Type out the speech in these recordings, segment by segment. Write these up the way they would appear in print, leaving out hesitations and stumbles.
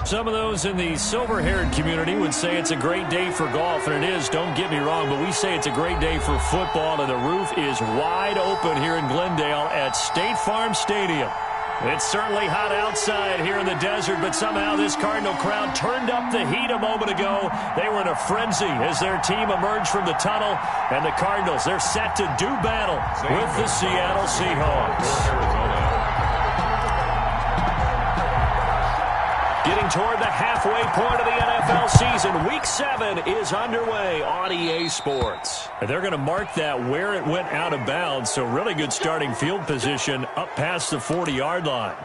Some of those in the silver-haired community would say it's a great day for golf, and it is, don't get me wrong, but we say it's a great day for football, and the roof is wide open here in Glendale at State Farm Stadium. It's certainly hot outside here in the desert, but somehow this Cardinal crowd turned up the heat a moment ago. They were in a frenzy as their team emerged from the tunnel, and the Cardinals, they're set to do battle with the Seattle Seahawks. Getting toward the halfway point of the NFL season, Week 7 is underway on EA Sports. And they're going to mark that where it went out of bounds, so really good starting field position up past the 40-yard line.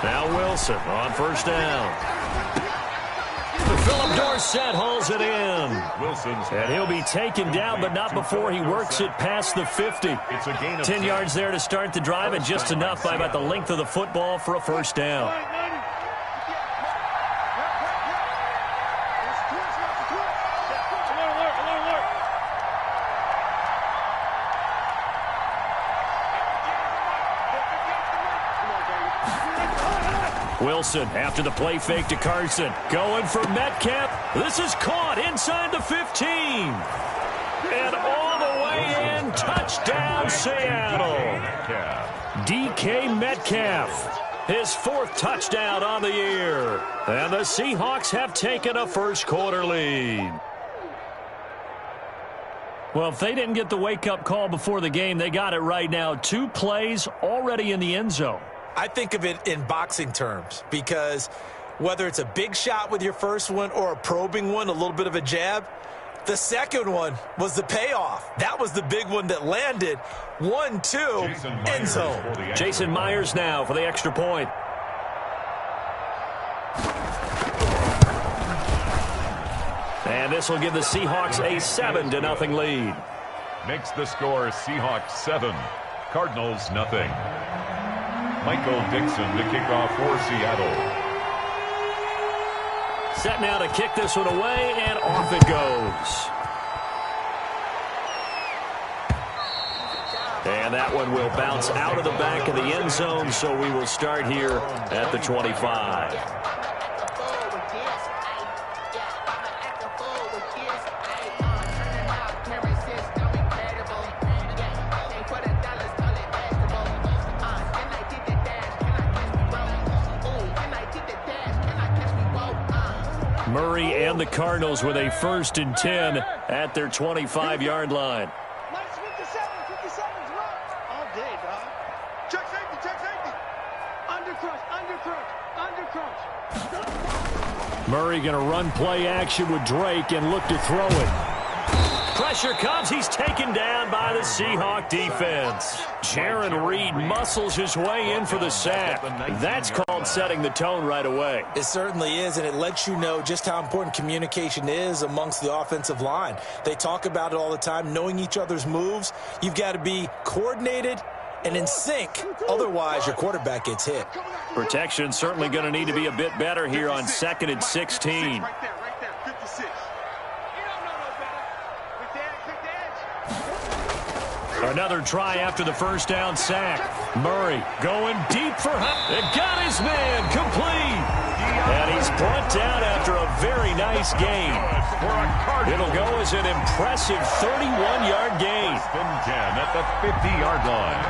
Now Wilson on first down. Philip Dorsett hauls it in. And he'll be taken down, but not before he works it past the 50. 10 yards there to start the drive, and just enough by about the length of the football for a first down. Wilson after the play fake to Carson. Going for Metcalf. This is caught inside the 15. And all the way in. Touchdown, Seattle. DK Metcalf. His fourth touchdown on the year. And the Seahawks have taken a first-quarter lead. Well, if they didn't get the wake-up call before the game, they got it right now. 2 plays already in the end zone. I think of it in boxing terms because whether it's a big shot with your first one or a probing one, a little bit of a jab, the second one was the payoff. That was the big one that landed. 1-2, end zone. Jason Myers now for the extra point. And this will give the Seahawks a 7-0 lead. Makes the score Seahawks 7, Cardinals nothing. Michael Dixon to kick off for Seattle. Set now to kick this one away, and off it goes. And that one will bounce out of the back of the end zone, so we will start here at the 25. Murray and the Cardinals with a 1st and 10 at their 25-yard line. All day, dog. Check safety. Under crush. Murray going to run play action with Drake and look to throw it. Pressure comes. He's taken down by the Seahawk defense. Jaron Reed muscles his way in for the sack. That's called setting the tone right away. It certainly is, and it lets you know just how important communication is amongst the offensive line. They talk about it all the time, knowing each other's moves. You've got to be coordinated and in sync. Otherwise, your quarterback gets hit. Protection certainly going to need to be a bit better here on 2nd and 16. Right there, 56. Another try after the first down sack. Murray going deep for Hunt. It got his man complete. And he's brought down after a very nice gain. It'll go as an impressive 31-yard gain. 10 at the 50-yard line.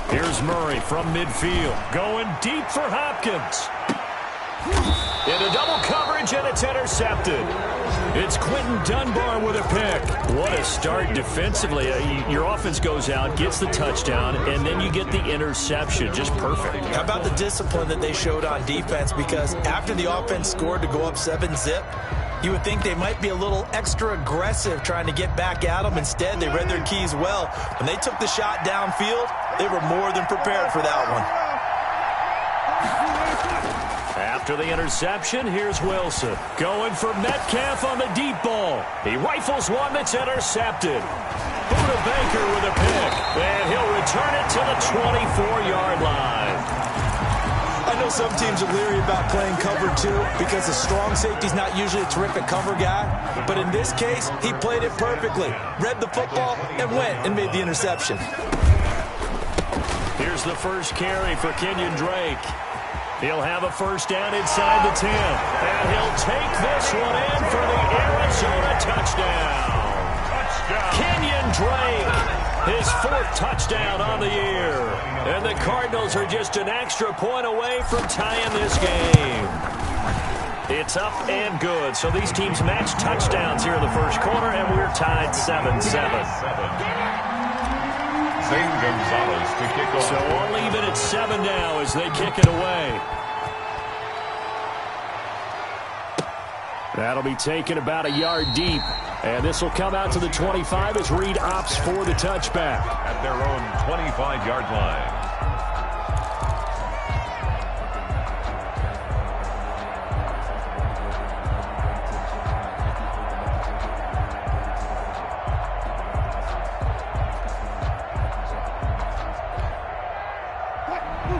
Here's Murray from midfield, going deep for Hopkins. Into double coverage, and it's intercepted. It's Quentin Dunbar with a pick. What a start defensively. Your offense goes out, gets the touchdown, and then you get the interception. Just perfect. How about the discipline that they showed on defense? Because after the offense scored to go up 7-zip, you would think they might be a little extra aggressive trying to get back at them. Instead, they read their keys well. When they took the shot downfield, they were more than prepared for that one. After the interception, here's Wilson. Going for Metcalf on the deep ball. He rifles one that's intercepted. Buda Baker with a pick. And he'll return it to the 24-yard line. I know some teams are leery about playing cover 2 because the strong safety's not usually a terrific cover guy. But in this case, he played it perfectly. Read the football and went and made the interception. Here's the first carry for Kenyon Drake. He'll have a first down inside the 10. And he'll take this one in for the Arizona touchdown. Kenyon Drake, his 4th touchdown on the year. And the Cardinals are just an extra point away from tying this game. It's up and good. So these teams match touchdowns here in the first quarter, and we're tied 7-7. Zane Gonzalez to kick off. So we'll leave it at 7 now as they kick it away. That'll be taken about a yard deep. And this will come out to the 25 as Reed opts for the touchback. At their own 25-yard line.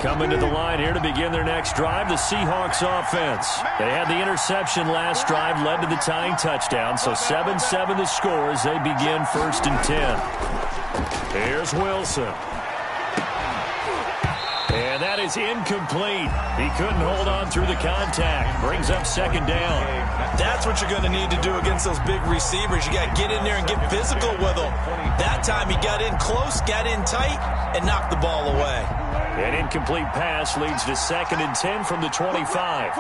Coming to the line here to begin their next drive, the Seahawks offense. They had the interception last drive, led to the tying touchdown, so 7-7 the score as they begin 1st and 10. Here's Wilson. And that is incomplete. He couldn't hold on through the contact. Brings up 2nd down. That's what you're going to need to do against those big receivers. You got to get in there and get physical with them. That time he got in close, got in tight, and knocked the ball away. An incomplete pass leads to 2nd and 10 from the 25.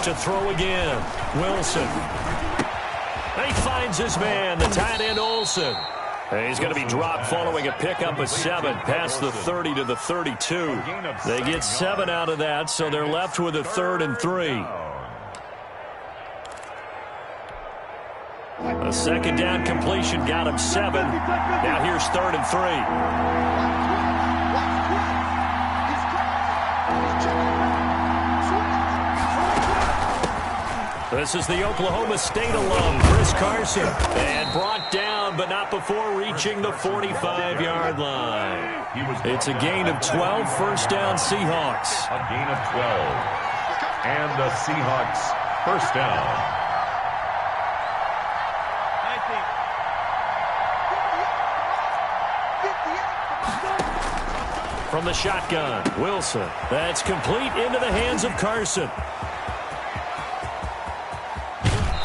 To throw again, Wilson. And he finds his man, the tight end Olsen. And he's going to be dropped following a pickup of 7 past the 30 to the 32. They get 7 out of that, so they're left with a 3rd and 3. A 2nd down completion got him 7. Now here's 3rd and 3. This is the Oklahoma State alum, Chris Carson. And brought down, but not before reaching the 45-yard line. It's a gain of 12, first down Seahawks. A gain of 12. And the Seahawks first down. From the shotgun, Wilson. That's complete into the hands of Carson.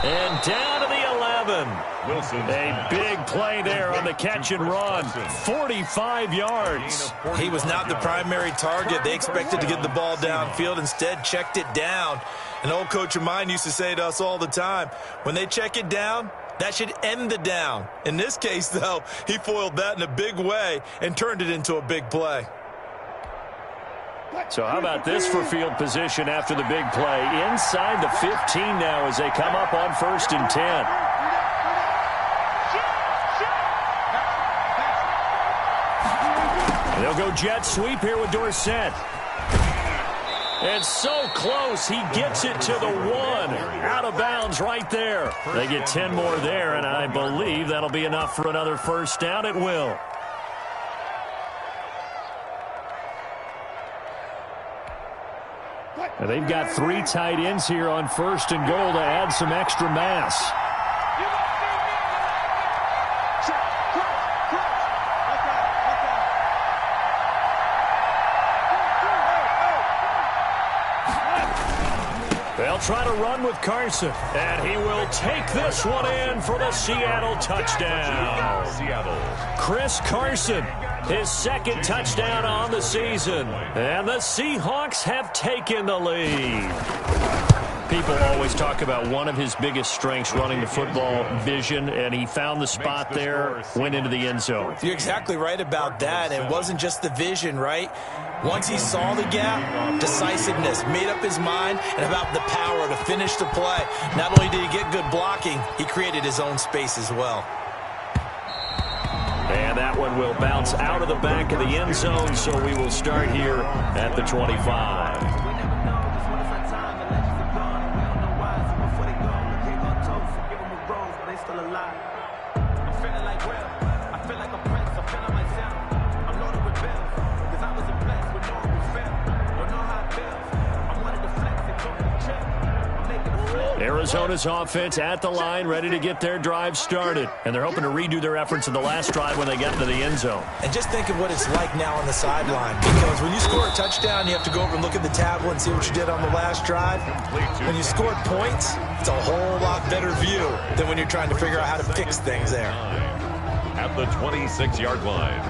And down to the 11. Wilson. A big play there on the catch and run. 45 yards. He was not the primary target. They expected to get the ball downfield. Instead, checked it down. An old coach of mine used to say to us all the time, when they check it down, that should end the down. In this case, though, he foiled that in a big way and turned it into a big play. So how about this for field position after the big play? Inside the 15 now as they come up on 1st and 10. They'll go jet sweep here with Dorsett. And so close, he gets it to the 1. Out of bounds right there. They get 10 more there, and I believe that'll be enough for another first down. It will. And they've got 3 tight ends here on 1st and goal to add some extra mass. They'll try to run with Carson, and he will take this one in for the Seattle touchdown. Seattle. Chris Carson, his second touchdown on the season, and the Seahawks have taken the lead. People always talk about one of his biggest strengths, running the football, vision, and he found the spot there, went into the end zone. You're exactly right about that. It wasn't just the vision, right? Once he saw the gap, decisiveness, made up his mind, and about the power to finish the play. Not only did he get good blocking, he created his own space as well. And that one will bounce out of the back of the end zone, so we will start here at the 25. Arizona's offense at the line, ready to get their drive started. And they're hoping to redo their efforts in the last drive when they got into the end zone. And just think of what it's like now on the sideline. Because when you score a touchdown, you have to go over and look at the tablet and see what you did on the last drive. When you scored points, it's a whole lot better view than when you're trying to figure out how to fix things there. At the 26-yard line.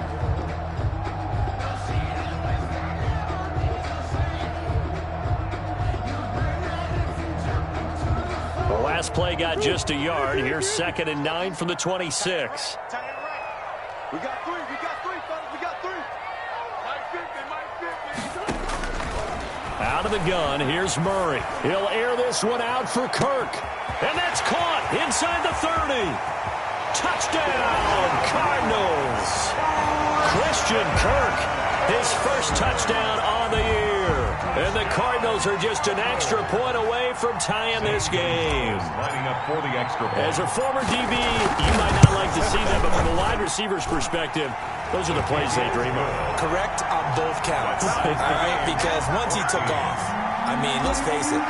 Last play got just a yard. Here's 2nd and 9 from the 26. We got three, fellas, we got three. Mike 50. Out of the gun, here's Murray. He'll air this one out for Kirk. And that's caught inside the 30. Touchdown, Cardinals. Christian Kirk, his first touchdown on the year. And the Cardinals are just an extra point away from tying this game. Lining up for the extra point. As a former DB, you might not like to see that, but from a wide receiver's perspective, those are the plays they dream of. Correct on both counts. All right, because once he took off, I mean, let's face it,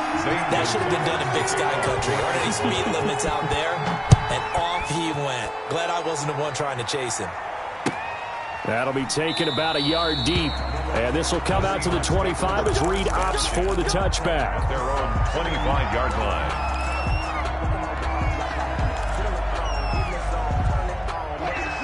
that should have been done in Big Sky Country. There aren't any speed limits out there, and off he went. Glad I wasn't the one trying to chase him. That'll be taken about a yard deep. And this will come out to the 25 as Reed opts for the touchback. At their own 25-yard line.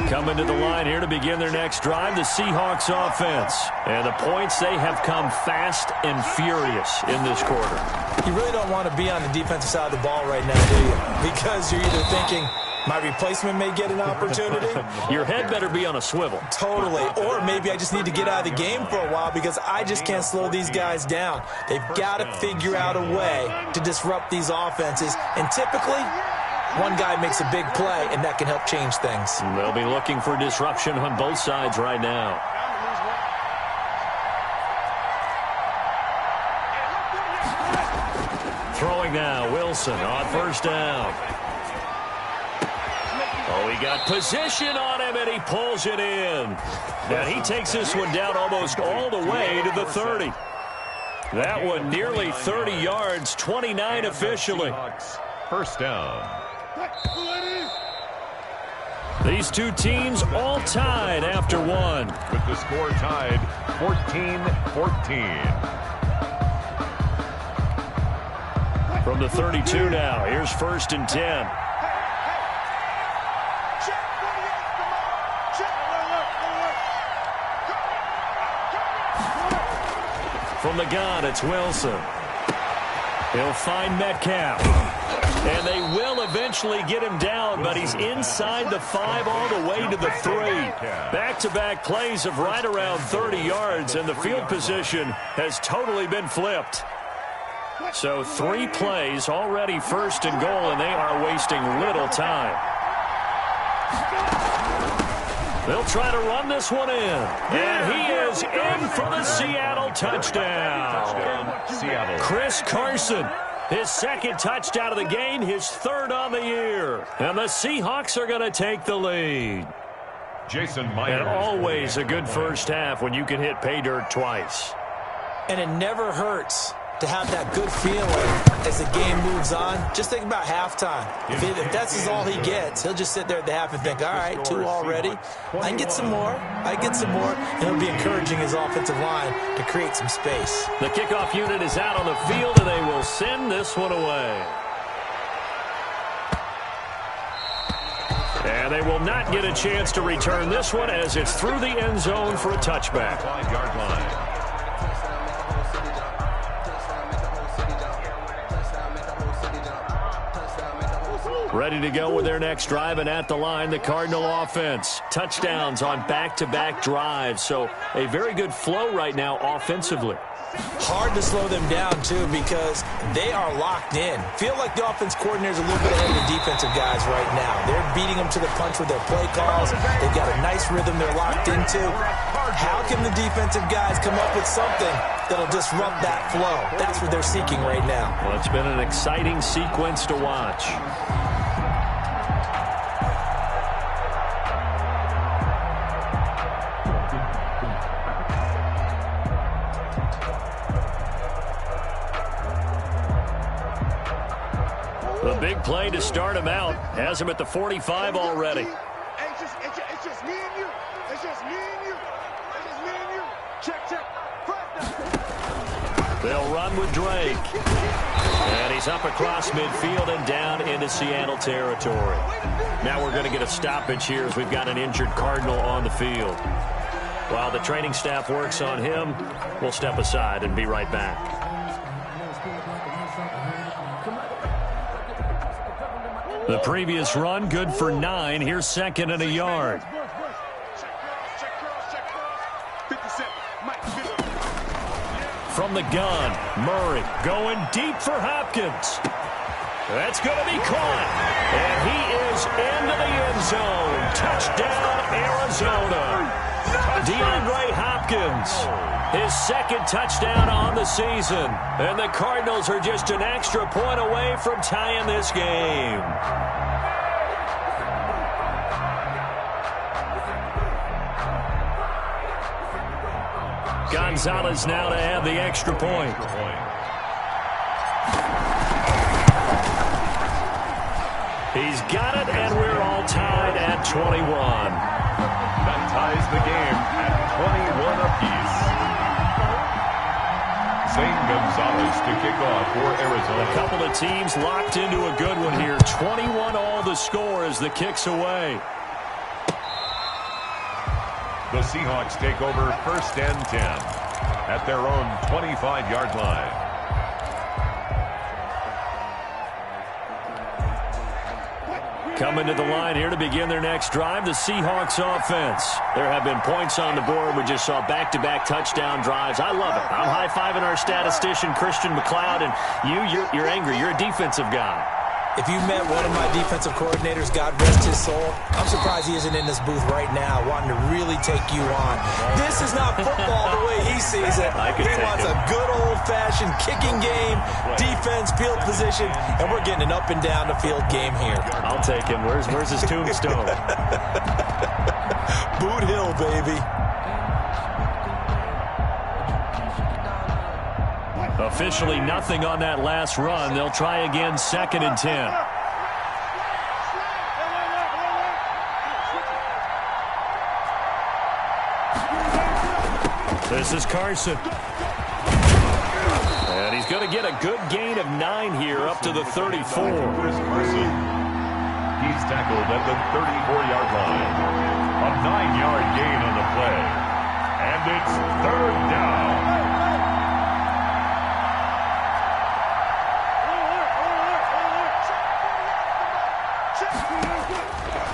Coming to the line here to begin their next drive, the Seahawks offense. And the points, they have come fast and furious in this quarter. You really don't want to be on the defensive side of the ball right now, do you? Because you're either thinking, my replacement may get an opportunity. Your head better be on a swivel. Totally. Or maybe I just need to get out of the game for a while because I just can't slow these guys down. They've got to figure out a way to disrupt these offenses. And typically, one guy makes a big play, and that can help change things. They'll be looking for disruption on both sides right now. Throwing now, Wilson on first down. Oh, he got position on him, and he pulls it in. And he takes this one down almost all the way to the 30. That one nearly 30 yards, 29 officially. First down. These two teams all tied after one. With the score tied, 14-14. From the 32 now, here's 1st and 10. From the gun, it's Wilson. He'll find Metcalf. And they will eventually get him down, but he's inside the 5 all the way to the 3. Back-to-back plays of right around 30 yards, and the field position has totally been flipped. So 3 plays, already 1st and goal, and they are wasting little time. They'll try to run this one in. And he is in for the Seattle touchdown. Seattle. Chris Carson, his 2nd touchdown of the game, his 3rd on the year. And the Seahawks are going to take the lead. Jason Myers. And always a good first half when you can hit pay dirt twice. And it never hurts to have that good feeling as the game moves on. Just think about halftime. If that's all he gets, he'll just sit there at the half and think, all right, 2 already. I can get some more. And it'll be encouraging his offensive line to create some space. The kickoff unit is out on the field, and they will send this one away. And they will not get a chance to return this one as it's through the end zone for a touchback. 5-yard line. Ready to go with their next drive, and at the line, the Cardinal offense. Touchdowns on back-to-back drives, so a very good flow right now offensively. Hard to slow them down, too, because they are locked in. Feel like the offense coordinator's a little bit ahead of the defensive guys right now. They're beating them to the punch with their play calls. They've got a nice rhythm they're locked into. How can the defensive guys come up with something that'll disrupt that flow? That's what they're seeking right now. Well, it's been an exciting sequence to watch. The big play to start him out has him at the 45 already. It's just me and you. It's just me and you. It's just me and you. Check. First down. They'll run with Drake. And he's up across midfield and down into Seattle territory. Now we're going to get a stoppage here as we've got an injured Cardinal on the field. While the training staff works on him, we'll step aside and be right back. The previous run, good for 9. Here's second and a yard. From the gun, Murray going deep for Hopkins. That's going to be caught. And he is into the end zone. Touchdown, Arizona. DeAndre Hopkins, his second touchdown on the season. And the Cardinals are just an extra point away from tying this game. Gonzalez now to have the extra point. He's got it, and we're all tied at 21. That ties the game at 21 apiece. Zane Gonzalez to kick off for Arizona. A couple of teams locked into a good one here. 21 all the score as the kick's away. The Seahawks take over first and 10 at their own 25-yard line. Coming to the line here to begin their next drive, the Seahawks offense. There have been points on the board. We just saw back-to-back touchdown drives. I love it. I'm high-fiving our statistician, Christian McLeod, and you're angry. You're a defensive guy. If you met one of my defensive coordinators, God rest his soul, I'm surprised he isn't in this booth right now wanting to really take you on. This is not football the way he sees it. He wants a good old-fashioned kicking game, defense, field position, and we're getting an up-and-down-the-field game here. I'll take him. Where's his tombstone? Boot Hill, baby. Officially nothing on that last run. They'll try again, second and 10. This is Carson. And he's going to get a good gain of 9 here up to the 34. He's tackled at the 34-yard line. A 9-yard gain on the play. And it's third down.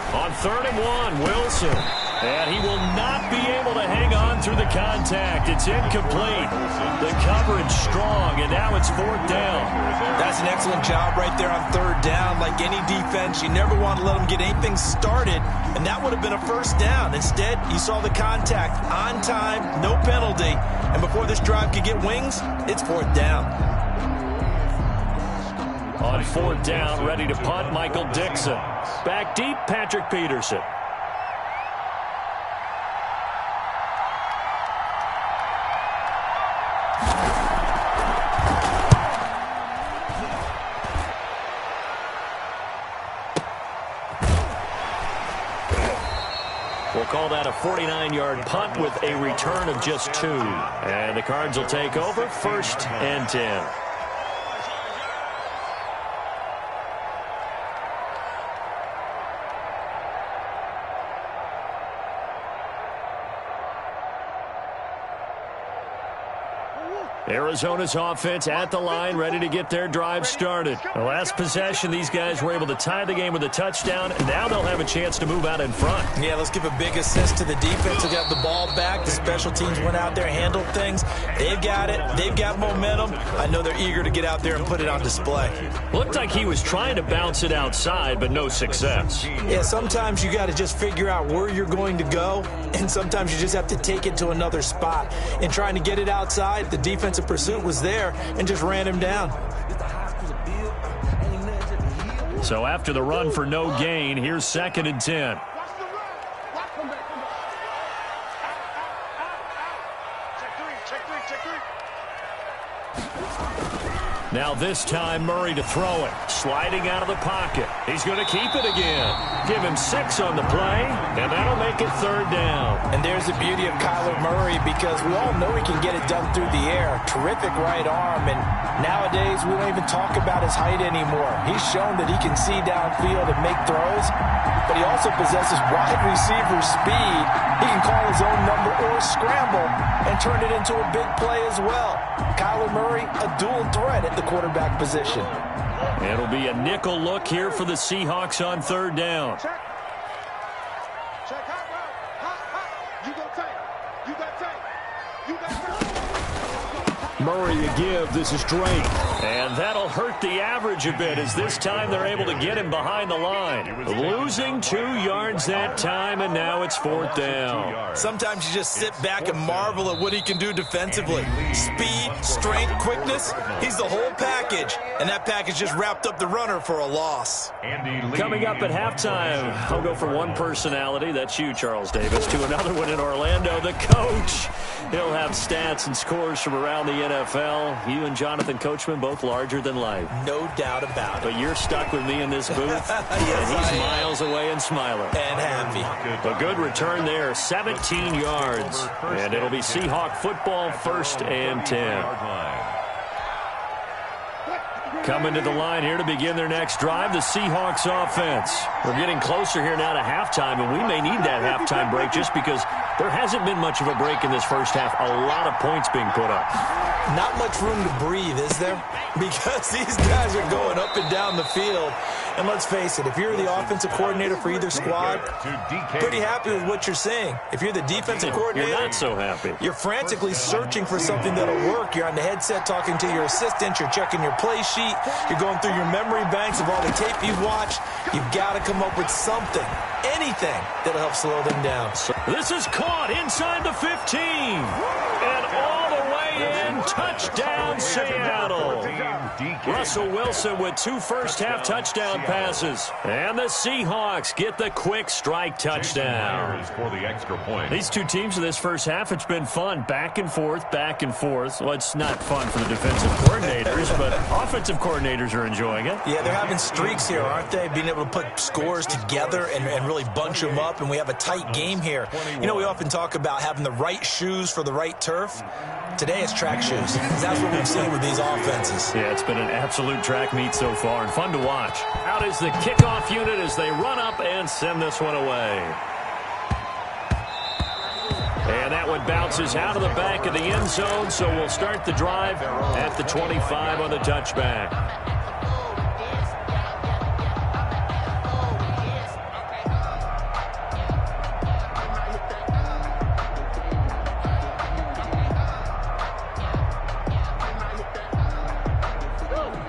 On 3rd and 1, Wilson. And he will not be able to hang on through the contact. It's incomplete. The coverage strong, and now it's 4th down. That's an excellent job right there on 3rd down. Like any defense, you never want to let them get anything started, and that would have been a 1st down. Instead, you saw the contact on time, no penalty, and before this drive could get wings, it's 4th down. On 4th down, ready to punt, Michael Dixon. Back deep, Patrick Peterson. We'll call that a 49-yard punt with a return of just 2. And the Cards will take over 1st and 10. Arizona's offense at the line, ready to get their drive started. The last possession, these guys were able to tie the game with a touchdown, and now they'll have a chance to move out in front. Yeah, let's give a big assist to the defense who got the ball back. The special teams went out there, handled things. They've got it. They've got momentum. I know they're eager to get out there and put it on display. Looked like he was trying to bounce it outside, but no success. Yeah, sometimes you got to just figure out where you're going to go, and sometimes you just have to take it to another spot. In trying to get it outside, the defensive pursuit was there and just ran him down. So after the run for no gain, here's 2nd and 10. Now this time Murray to throw it. Sliding out of the pocket. He's going to keep it again. Give him 6 on the play, and that'll make it 3rd down. And there's the beauty of Kyler Murray, because we all know he can get it done through the air. Terrific right arm, and nowadays we don't even talk about his height anymore. He's shown that he can see downfield and make throws, but he also possesses wide receiver speed. He can call his own number or scramble and turn it into a big play as well. Kyler Murray, a dual threat at the quarterback position. It'll be a nickel look here for the Seahawks on 3rd down. Check. Hot. You got tank. You got tank. You got tank. Murray to give. This is Drake. And that'll hurt the average a bit, as this time they're able to get him behind the line. Losing 2 yards that time, and now it's 4th down. Sometimes you just sit back and marvel at what he can do defensively. Speed, strength, quickness. He's the whole package. And that package just wrapped up the runner for a loss. Coming up at halftime, I'll go from one personality, that's you, Charles Davis, to another one in Orlando, the coach. He'll have stats and scores from around the NFL. You and Jonathan Coachman both larger than life. No doubt about it. But you're stuck with me in this booth. Yes, and he's miles away and smiling. And happy. A good return there, 17 yards. And it'll be Seahawk football, 1st and 10. Coming to the line here to begin their next drive, the Seahawks offense. We're getting closer here now to halftime, and we may need that halftime break just because there hasn't been much of a break in this first half. A lot of points being put up. Not much room to breathe, is there? Because these guys are going up and down the field. And let's face it, if you're the offensive coordinator for either squad, pretty happy with what you're seeing. If you're the defensive coordinator, you're not so happy. You're frantically searching for something that'll work. You're on the headset talking to your assistant. You're checking your play sheet. You're going through your memory banks of all the tape you've watched. You've got to come up with something, anything that'll help slow them down. This is caught inside the 15. And all the way in. Touchdown, Seattle. Russell Wilson with 2 first-half touchdown passes. And the Seahawks get the quick strike touchdown. For the extra point. These two teams in this first half, it's been fun. Back and forth, back and forth. Well, it's not fun for the defensive coordinators, but offensive coordinators are enjoying it. Yeah, they're having streaks here, aren't they? Being able to put scores together and really bunch them up, and we have a tight game here. You know, we often talk about having the right shoes for the right turf. Today it's track shoes. That's what we've seen with these offenses. Yeah, it's been an absolute track meet so far and fun to watch. Out is the kickoff unit as they run up and send this one away. And that one bounces out of the back of the end zone, so we'll start the drive at the 25 on the touchback.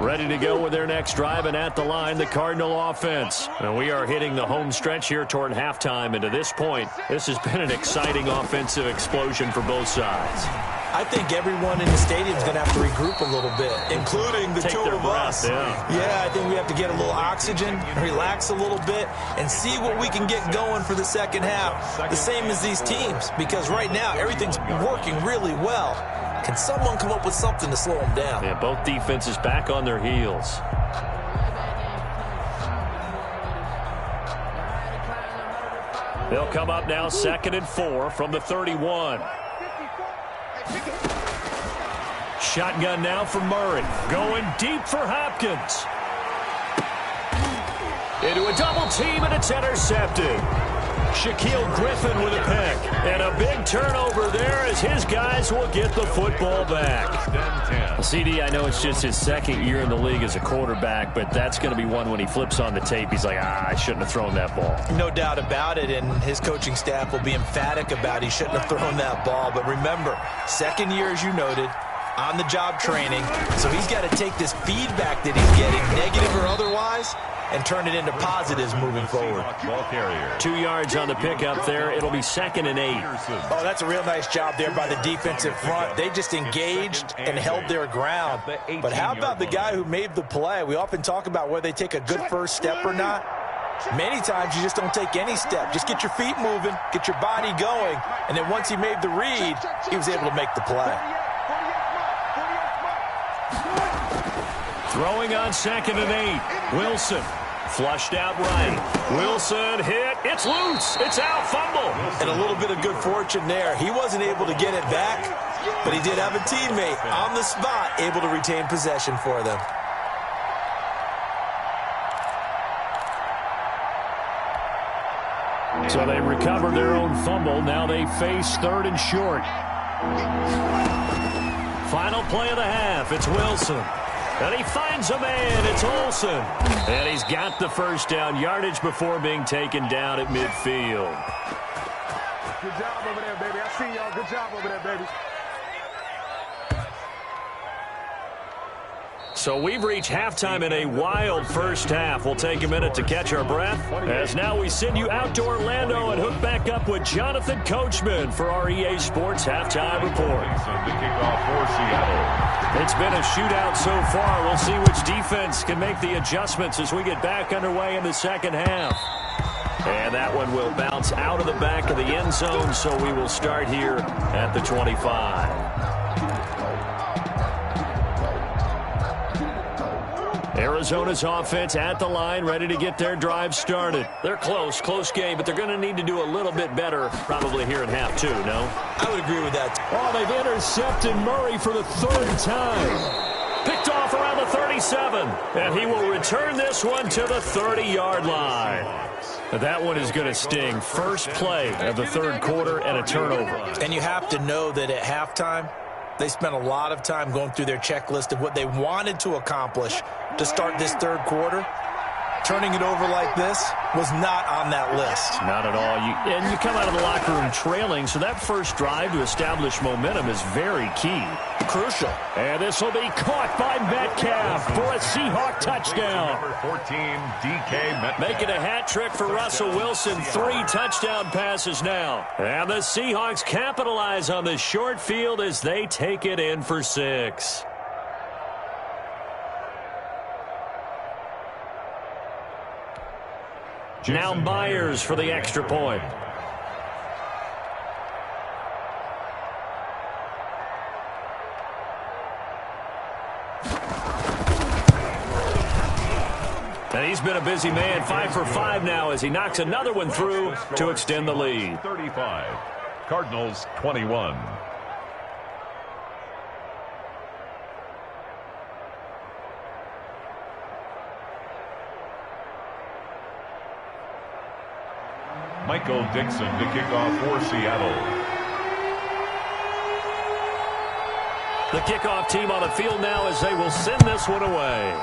Ready to go with their next drive, and at the line, the Cardinal offense. And we are hitting the home stretch here toward halftime, and to this point, this has been an exciting offensive explosion for both sides. I think everyone in the stadium is going to have to regroup a little bit, including the two of us. Yeah, I think we have to get a little oxygen, relax a little bit, and see what we can get going for the second half. The same as these teams, because right now everything's working really well. Can someone come up with something to slow them down? Yeah, both defenses back on their heels. They'll come up now 2nd and 4 from the 31. Shotgun now for Murray. Going deep for Hopkins. Into a double team, and it's intercepted. Shaquille Griffin with a pick. And a big turnover there as his guys will get the football back. CD, I know it's just his 2nd year in the league as a quarterback, but that's going to be one when he flips on the tape. He's like, I shouldn't have thrown that ball. No doubt about it, and his coaching staff will be emphatic about he shouldn't have thrown that ball. But remember, 2nd year, as you noted, on-the-job training. So he's got to take this feedback that he's getting, negative or otherwise, and turn it into positives moving forward. 2 yards on the pickup there. It'll be 2nd and 8. Oh, that's a real nice job there by the defensive front. They just engaged and held their ground. But how about the guy who made the play? We often talk about whether they take a good first step or not. Many times you just don't take any step. Just get your feet moving, get your body going, and then once he made the read, he was able to make the play. Throwing on 2nd and 8. Wilson flushed out right. Wilson hit. It's loose. It's out. Fumble. And a little bit of good fortune there. He wasn't able to get it back, but he did have a teammate on the spot able to retain possession for them. So they recovered their own fumble. Now they face 3rd and short. Final play of the half. It's Wilson. And he finds a man. It's Olsen. And he's got the first down, yardage before being taken down at midfield. Good job over there, baby. I see y'all. Good job over there, baby. So we've reached halftime in a wild first half. We'll take a minute to catch our breath, as now we send you out to Orlando and hook back up with Jonathan Coachman for our EA Sports Halftime Report. The kickoff for Seattle. It's been a shootout so far. We'll see which defense can make the adjustments as we get back underway in the second half. And that one will bounce out of the back of the end zone, so we will start here at the 25. Arizona's offense at the line, ready to get their drive started. They're close game, but they're going to need to do a little bit better probably here in half 2, no? I would agree with that. Oh, they've intercepted Murray for the 3rd time. Picked off around the 37, and he will return this one to the 30-yard line. That one is going to sting. First play of the 3rd quarter and a turnover. And you have to know that at halftime, they spent a lot of time going through their checklist of what they wanted to accomplish to start this 3rd quarter. Turning it over like this was not on that list. Not at all. And you come out of the locker room trailing, so that first drive to establish momentum is very key. Crucial. And this will be caught by Metcalf for a Seahawk touchdown. Number 14, DK Metcalf. Making a hat trick for Russell Wilson. 3 touchdown passes now. And the Seahawks capitalize on this short field as they take it in for 6. Now Myers for the extra point. And he's been a busy man, 5 for 5 now as he knocks another one through to extend the lead. 35, Cardinals 21. Michael Dixon to kick off for Seattle. The kickoff team on the field now as they will send this one away.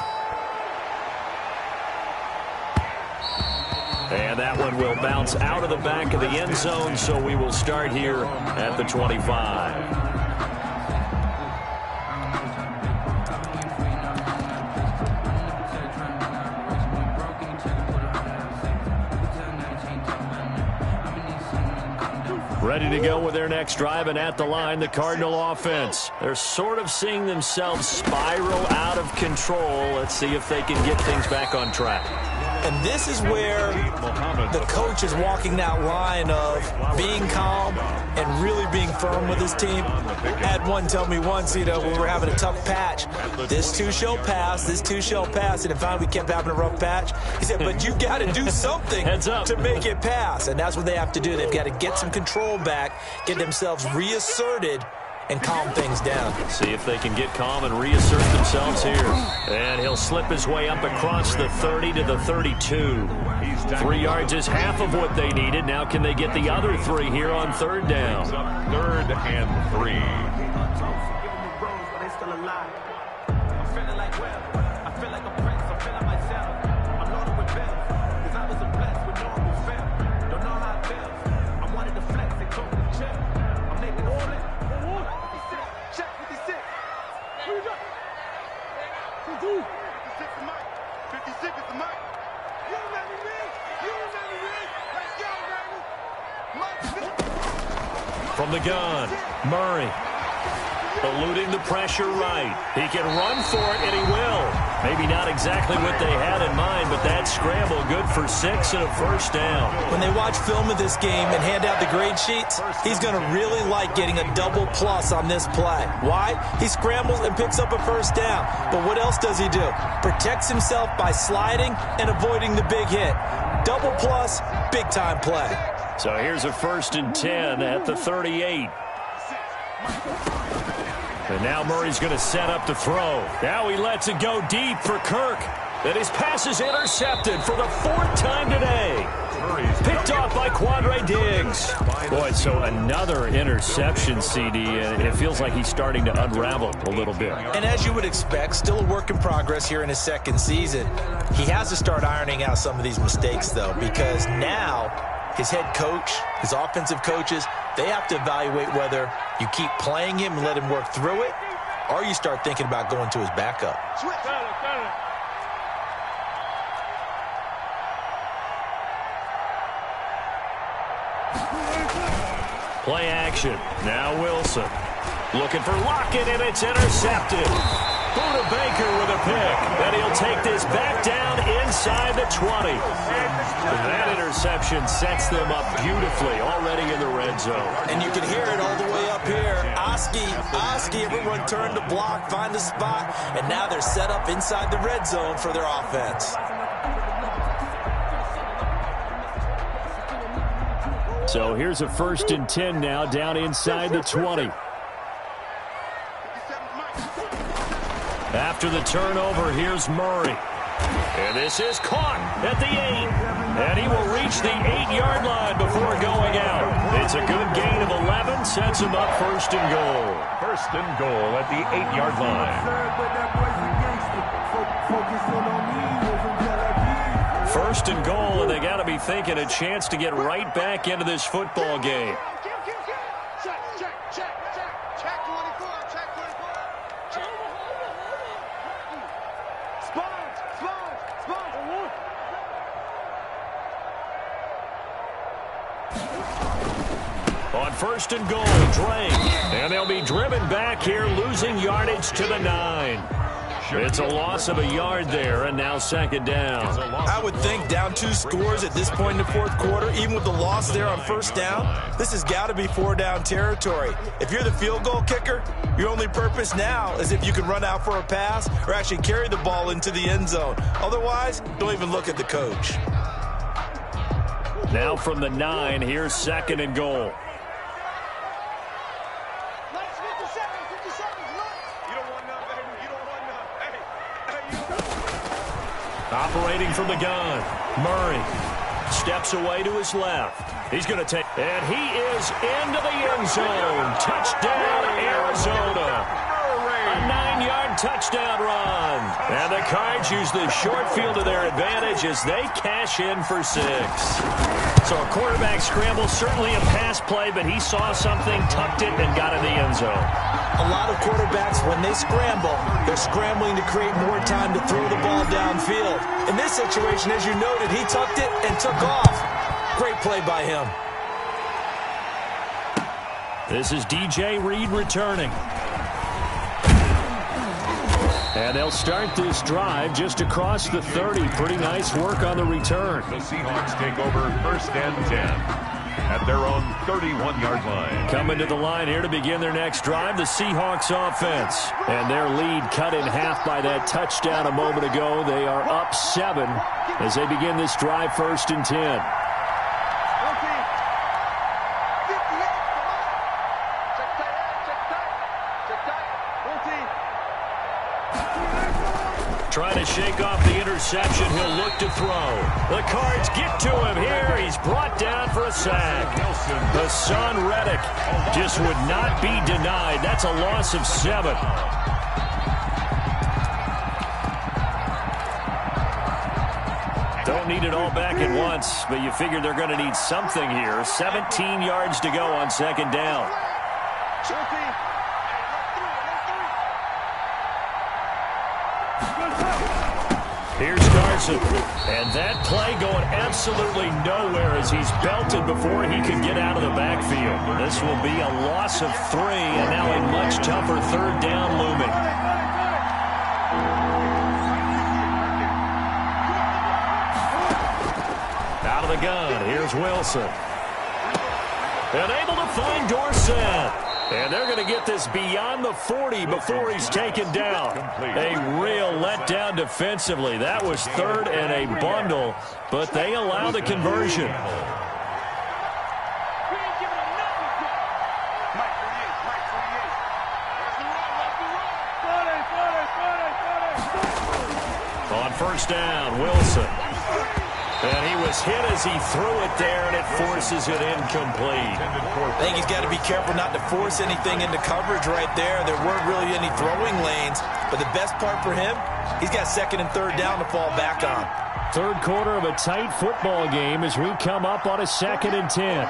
And that one will bounce out of the back of the end zone, so we will start here at the 25. Ready to go with their next drive, and at the line, the Cardinal offense. They're sort of seeing themselves spiral out of control. Let's see if they can get things back on track. And this is where the coach is walking that line of being calm and really being firm with his team. I had one tell me once, when we were having a tough patch, this too shall pass, this too shall pass. And if finally we kept having a rough patch, he said, but you got to do something to make it pass. And that's what they have to do. They've got to get some control back, get themselves reasserted, and calm things down. See if they can get calm and reassert themselves here. And he'll slip his way up across the 30 to the 32. 3 yards is half of what they needed. Now can they get the other 3 here on third down? 3rd and 3. From the gun, Murray eluding the pressure right. He can run for it, and he will. Maybe not exactly what they had in mind, but that scramble good for 6 and a first down. When they watch film of this game and hand out the grade sheets, he's going to really like getting a double plus on this play. Why? He scrambles and picks up a first down. But what else does he do? Protects himself by sliding and avoiding the big hit. Double plus, big-time play. So here's a 1st and 10 at the 38. And now Murray's going to set up to throw. Now he lets it go deep for Kirk. And his pass is intercepted for the 4th time today. Picked off by Quandre Diggs. Boy, so another interception, CD, and it feels like he's starting to unravel a little bit. And as you would expect, still a work in progress here in his 2nd season. He has to start ironing out some of these mistakes, though, because now his head coach, his offensive coaches, they have to evaluate whether you keep playing him and let him work through it, or you start thinking about going to his backup. Play action. Now Wilson. Looking for Lockett, and it's intercepted. Buda Baker with a pick. And he'll take this back down inside the 20. That interception sets them up beautifully already in the red zone. And you can hear it all the way up here. Oski, everyone turned to block, find a spot, and now they're set up inside the red zone for their offense. So here's a 1st and 10 now down inside the 20. After the turnover, here's Murray. And this is caught at the 8. And he will reach the 8-yard line before going out. It's a good gain of 11, sets him up 1st and goal. 1st and goal at the 8-yard line. 1st and goal, and they got to be thinking a chance to get right back into this football game. On 1st and goal, Drake. And they'll be driven back here, losing yardage to the 9. It's a loss of a yard there, and now 2nd down. I would think down 2 scores at this point in the 4th quarter, even with the loss there on 1st down, this has got to be 4-down territory. If you're the field goal kicker, your only purpose now is if you can run out for a pass or actually carry the ball into the end zone. Otherwise, don't even look at the coach. Now from the 9, here's 2nd and goal. Operating from the gun, Murray steps away to his left. He's going to take, and he is into the end zone. Touchdown, Arizona. A 9-yard touchdown run. And the Cards use the short field to their advantage as they cash in for 6. So a quarterback scramble, certainly a pass play, but he saw something, tucked it, and got in the end zone. A lot of quarterbacks, when they scramble, they're scrambling to create more time to throw the ball downfield. In this situation, as you noted, he tucked it and took off. Great play by him. This is DJ Reed returning. And they'll start this drive just across the 30. Pretty nice work on the return. The Seahawks take over 1st and 10 at their own 31-yard line. Coming to the line here to begin their next drive, the Seahawks offense. And their lead cut in half by that touchdown a moment ago. They are up 7 as they begin this drive 1st and 10. Trying to shake off the interception. He'll look to throw. The Cards get to him here. He's brought down for a sack. Hassan Reddick just would not be denied. That's a loss of 7. Don't need it all back at once, but you figure they're going to need something here. 17 yards to go on 2nd down. Here's Carson, and that play going absolutely nowhere as he's belted before he can get out of the backfield. This will be a loss of 3, and now a much tougher 3rd down looming. Out of the gun, here's Wilson. And able to find Dorsett. And they're going to get this beyond the 40 before he's taken down. A real letdown defensively. That was 3rd and a bundle, but they allow the conversion. On 1st down, Wilson. And he was hit as he threw it there, and it forces it incomplete. I think he's got to be careful not to force anything into coverage right there. There weren't really any throwing lanes, but the best part for him, he's got 2nd and 3rd down to fall back on. 3rd quarter of a tight football game as we come up on a 2nd and 10.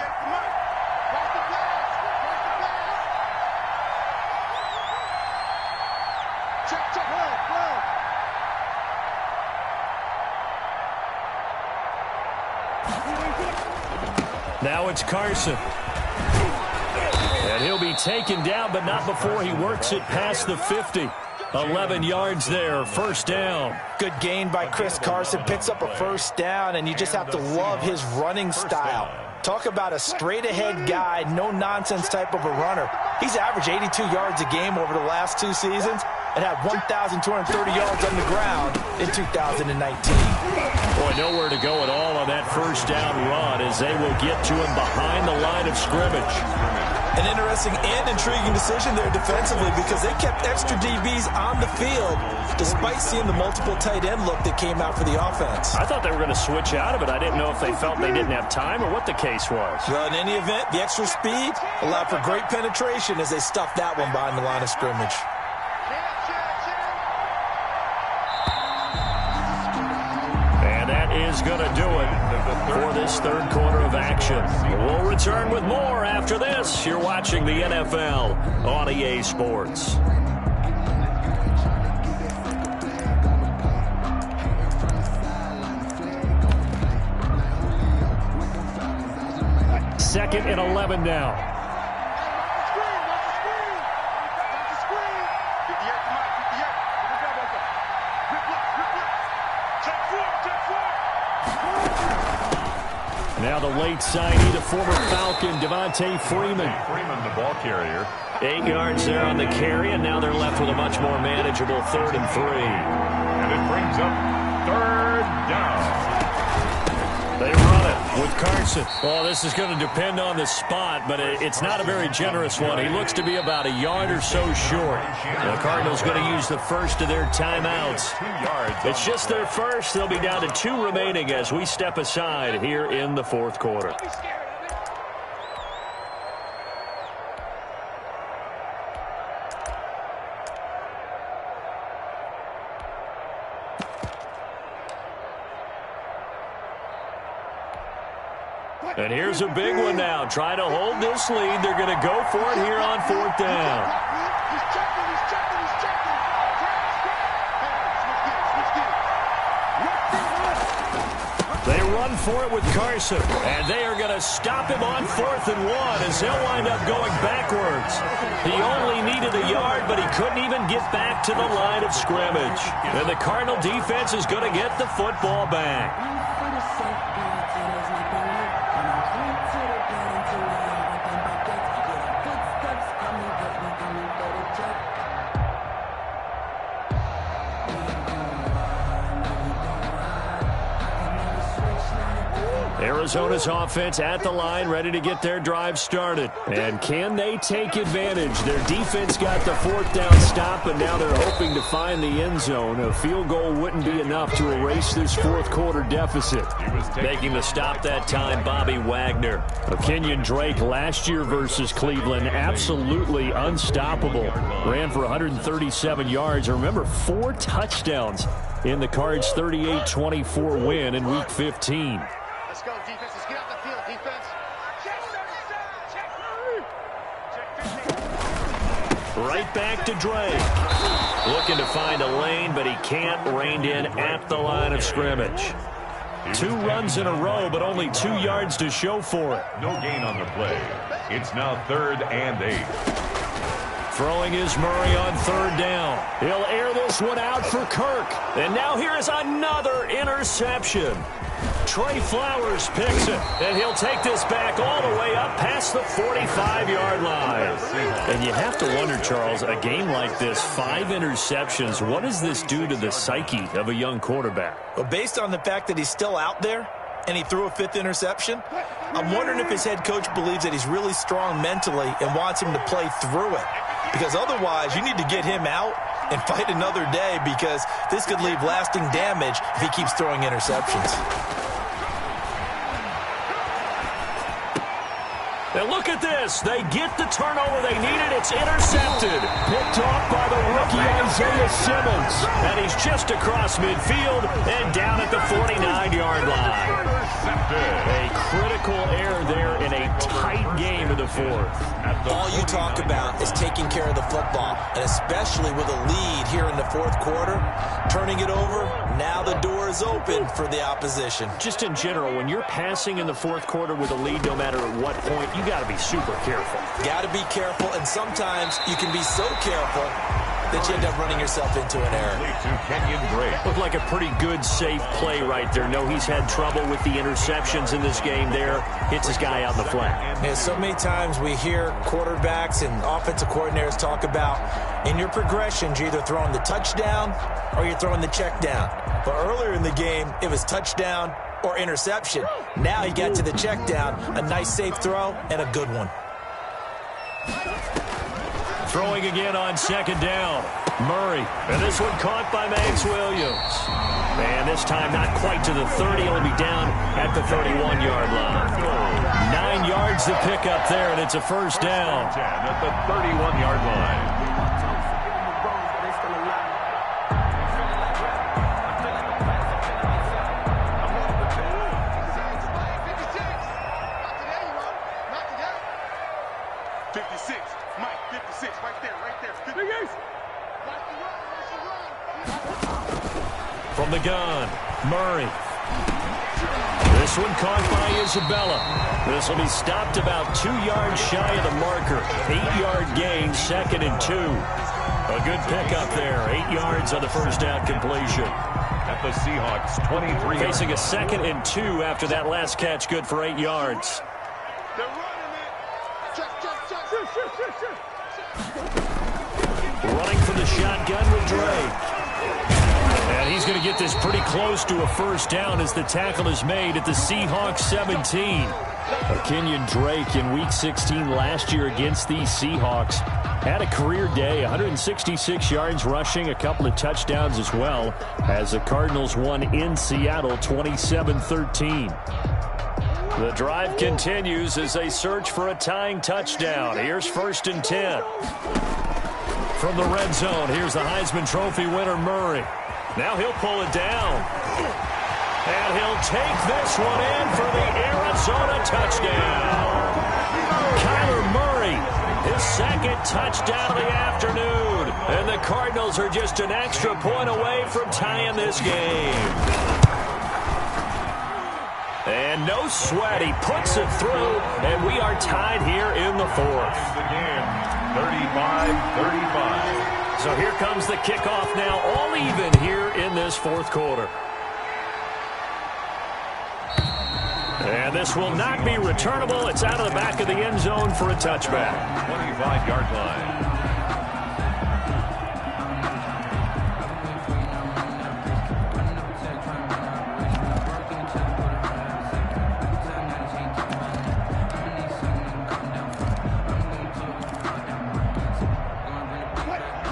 Now it's Carson. And he'll be taken down, but not before he works it past the 50. 11 yards there, 1st down. Good gain by Chris Carson. Picks up a 1st down, and you just have to love his running style. Talk about a straight-ahead guy, no-nonsense type of a runner. He's averaged 82 yards a game over the last 2 seasons and had 1,230 yards on the ground in 2019. Boy, nowhere to go at all on that 1st down run as they will get to him behind the line of scrimmage. An interesting and intriguing decision there defensively because they kept extra DBs on the field despite seeing the multiple tight end look that came out for the offense. I thought they were going to switch out of it. I didn't know if they felt they didn't have time or what the case was. Well, in any event, the extra speed allowed for great penetration as they stuffed that one behind the line of scrimmage. Is going to do it for this 3rd quarter of action. We'll return with more after this. You're watching the NFL on EA Sports. Second and 11 now. Now the late signee, the former Falcon, Devontae Freeman. Freeman, the ball carrier. 8 yards there on the carry, and now they're left with a much more manageable 3rd and 3. And it brings up 3rd down. They run it with Carson. Well, this is going to depend on the spot, but it's not a very generous one. He looks to be about a yard or so short. The Cardinals going to use the first of their timeouts. It's just their first. They'll be down to 2 remaining as we step aside here in the 4th quarter. And here's a big one now. Trying to hold this lead. They're going to go for it here on 4th down. They run for it with Carson. And they are going to stop him on 4th and 1 as they'll wind up going backwards. He only needed a yard, but he couldn't even get back to the line of scrimmage. And the Cardinal defense is going to get the football back. Arizona's offense at the line, ready to get their drive started. And can they take advantage? Their defense got the 4th down stop, and now they're hoping to find the end zone. A field goal wouldn't be enough to erase this 4th quarter deficit. Making the stop that time, Bobby Wagner. Kenyon Drake last year versus Cleveland, absolutely unstoppable. Ran for 137 yards. Remember, 4 touchdowns in the Cards' 38-24 win in Week 15. Let's go, defense. Let's get out the field, defense. Right back to Drake. Looking to find a lane, but he can't. Reined in at the line of scrimmage. 2 runs in a row, but only 2 yards to show for it. No gain on the play. It's now 3rd and 8. Throwing is Murray on 3rd down. He'll air this one out for Kirk. And now here is another interception. Trey Flowers picks it, and he'll take this back all the way up past the 45-yard line. And you have to wonder, Charles, a game like this, 5 interceptions, what does this do to the psyche of a young quarterback? Well, based on the fact that he's still out there and he threw a 5th interception, I'm wondering if his head coach believes that he's really strong mentally and wants him to play through it. Because otherwise, you need to get him out and fight another day, because this could leave lasting damage if he keeps throwing interceptions. And look at this. They get the turnover they needed. It's intercepted. Picked off by the rookie Isaiah Simmons. And he's just across midfield and down at the 49-yard line. A critical error there in a tight game in the 4th. All you talk about is taking care of the football, and especially with a lead here in the 4th quarter, turning it over, now the door is open for the opposition. Just in general, when you're passing in the 4th quarter with a lead, no matter at what point, you got to be super careful. Got to be careful, and sometimes you can be so careful that you end up running yourself into an error. Looked like a pretty good, safe play right there. No, he's had trouble with the interceptions in this game there. Hits his guy out in the flat. Yeah, so many times we hear quarterbacks and offensive coordinators talk about, in your progressions, you're either throwing the touchdown or you're throwing the check down. But earlier in the game, it was touchdown or interception. Now he got to the check down, a nice safe throw, and a good one. Throwing again on 2nd down. Murray. And this one caught by Max Williams. And this time not quite to the 30. He'll be down at the 31-yard line. 9 yards to pick up there, and it's a 1st down. At the 31-yard line. From the gun, Murray. This one caught by Isabella. This will be stopped about 2 yards shy of the marker. 8-yard gain, 2nd and 2. A good pickup there. 8 yards on the 1st down completion. At the Seahawks, 23. Facing a 2nd and 2 after that last catch, good for 8 yards. They're running it. Running from the shotgun with Drake. And he's going to get this pretty close to a 1st down as the tackle is made at the Seahawks 17. Kenyon Drake in Week 16 last year against these Seahawks had a career day, 166 yards rushing, a couple of touchdowns as well, as the Cardinals won in Seattle 27-13. The drive continues as they search for a tying touchdown. Here's 1st and 10. From the red zone, here's the Heisman Trophy winner, Murray. Now he'll pull it down. And he'll take this one in for the Arizona touchdown. Kyler Murray, his 2nd touchdown of the afternoon. And the Cardinals are just an extra point away from tying this game. And no sweat. He puts it through, and we are tied here in the fourth. The game, 35-35. So here comes the kickoff now, all even here in this fourth quarter. And this will not be returnable. It's out of the back of the end zone for a touchback. 25-yard line.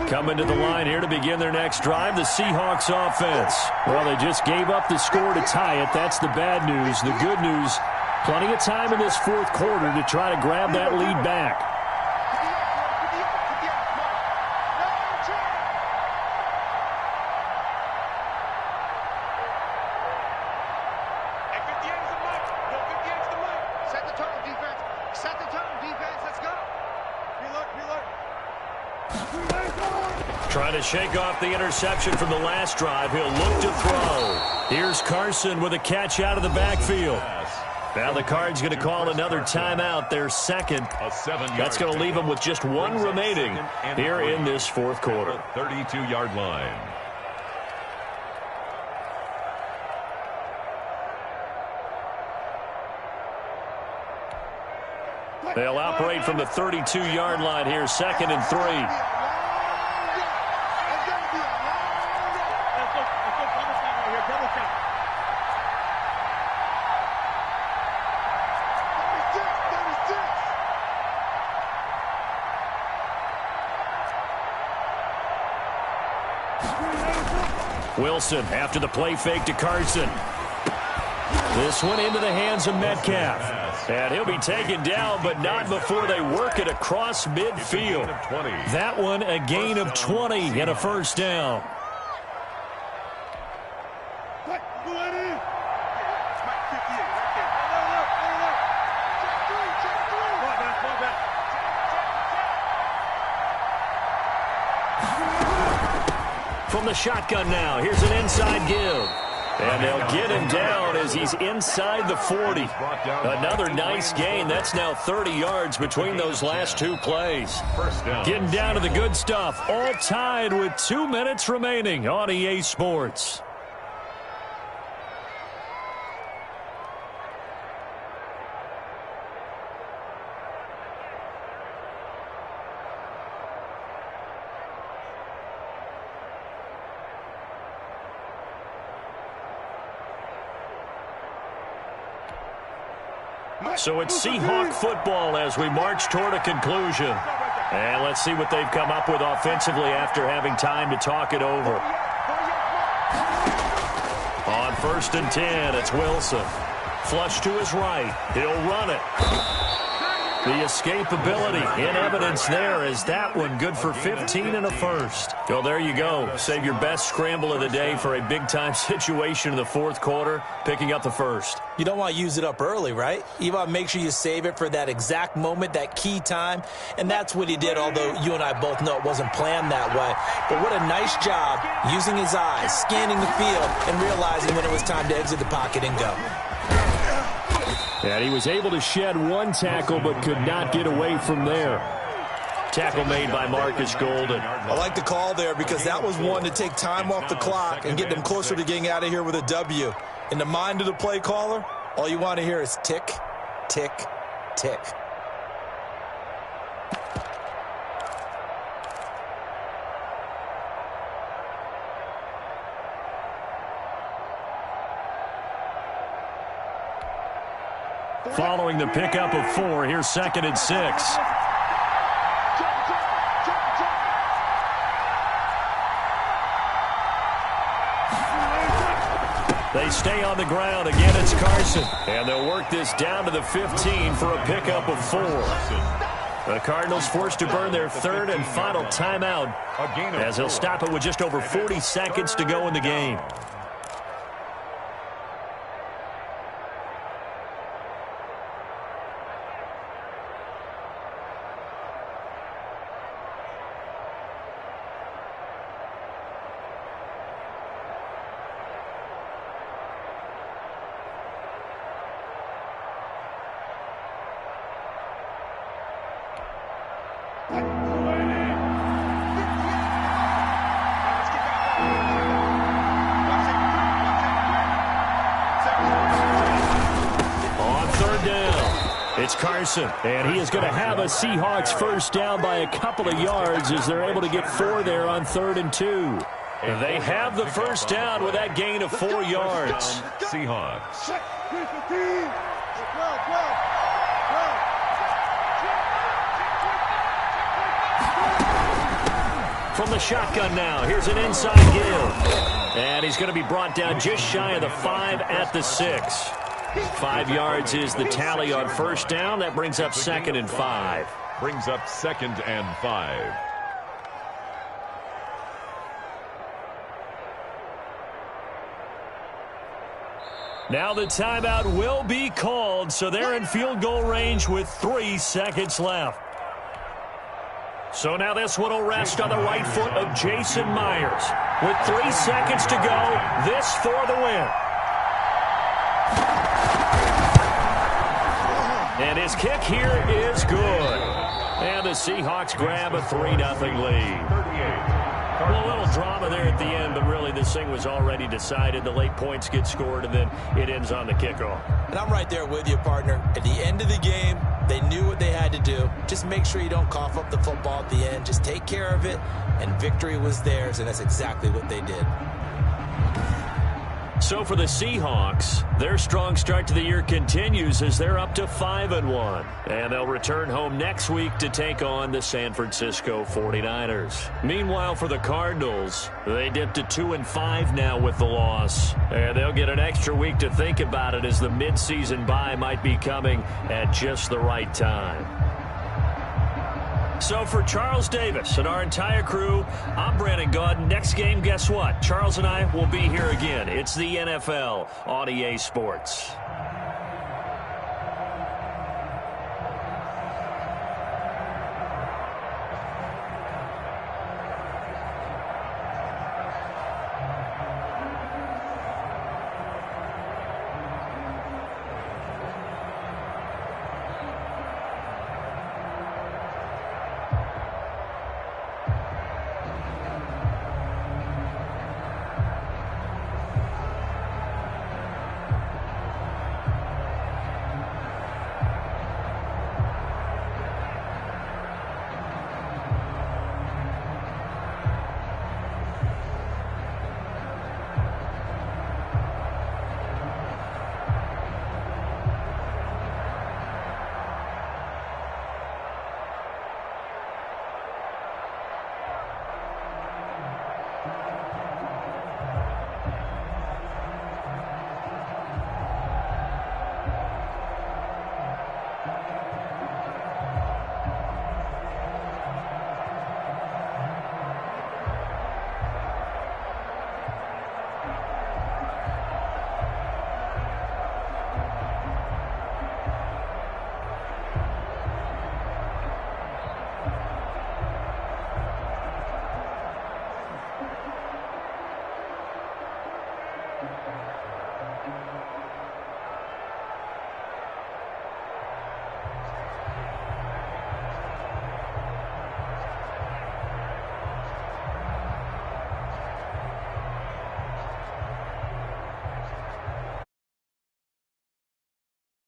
Coming to the line here to begin their next drive, the Seahawks offense. Well, they just gave up the score to tie it. That's the bad news. The good news, plenty of time in this fourth quarter to try to grab that lead back. Trying to shake off the interception from the last drive. He'll look to throw. Here's Carson with a catch out of the backfield. Now the Cards going to call another timeout, their second. That's going to leave them with just one remaining here in this fourth quarter. 32-yard line. They'll operate from the 32-yard line here, 2nd and 3. Wilson after the play fake to Carson. This one into the hands of Metcalf. And he'll be taken down, but not before they work it across midfield. That one a gain of 20 and a first down. From the shotgun now, here's an inside give. And they'll get him down as he's inside the 40. Another nice gain. That's now 30 yards between those last two plays. Getting down to the good stuff. All tied with 2 minutes remaining on EA Sports. So it's Seahawk football as we march toward a conclusion. And let's see what they've come up with offensively after having time to talk it over. On 1st and 10, it's Wilson. Flush to his right. He'll run it. The escapability in evidence there as that one good for 15 and a first. Well, there you go. Save your best scramble of the day for a big-time situation in the fourth quarter, picking up the first. You don't want to use it up early, right? You want to make sure you save it for that exact moment, that key time. And that's what he did, although you and I both know it wasn't planned that way. But what a nice job using his eyes, scanning the field, and realizing when it was time to exit the pocket and go. And he was able to shed one tackle but could not get away from there. Tackle made by Marcus Golden. I like the call there because that was one to take time off the clock and get them closer to getting out of here with a W. In the mind of the play caller, all you want to hear is tick, tick, tick. Following the pickup of 4, here's 2nd and 6. They stay on the ground. Again, it's Carson. And they'll work this down to the 15 for a pickup of 4. The Cardinals forced to burn their 3rd and final timeout as they'll stop it with just over 40 seconds to go in the game. third down. It's Carson, and he is going to have a Seahawks first down by a couple of yards as they're able to get 4 there on 3rd and 2. And they have the first down with that gain of 4 yards. Seahawks. From the shotgun now, here's an inside give. And he's going to be brought down just shy of the 5 at the 6. 5 yards is the tally on first down. That brings up 2nd and 5. Brings up 2nd and 5. Now the timeout will be called, so they're in field goal range with 3 seconds left. So now this one will rest on the right foot of Jason Myers. With 3 seconds to go, this for the win. And his kick here is good. And the Seahawks grab a 3-0 lead. Well, a little drama there at the end, but really this thing was already decided. The late points get scored, and then it ends on the kickoff. And I'm right there with you, partner. At the end of the game, they knew what they had to do. Just make sure you don't cough up the football at the end. Just take care of it, and victory was theirs, and that's exactly what they did. So for the Seahawks, their strong start to the year continues as they're up to 5-1. And they'll return home next week to take on the San Francisco 49ers. Meanwhile, for the Cardinals, they dipped to 2-5 now with the loss. And they'll get an extra week to think about it as the midseason bye might be coming at just the right time. So for Charles Davis and our entire crew, I'm Brandon Gaudin. Next game, guess what? Charles and I will be here again. It's the NFL on EA Sports.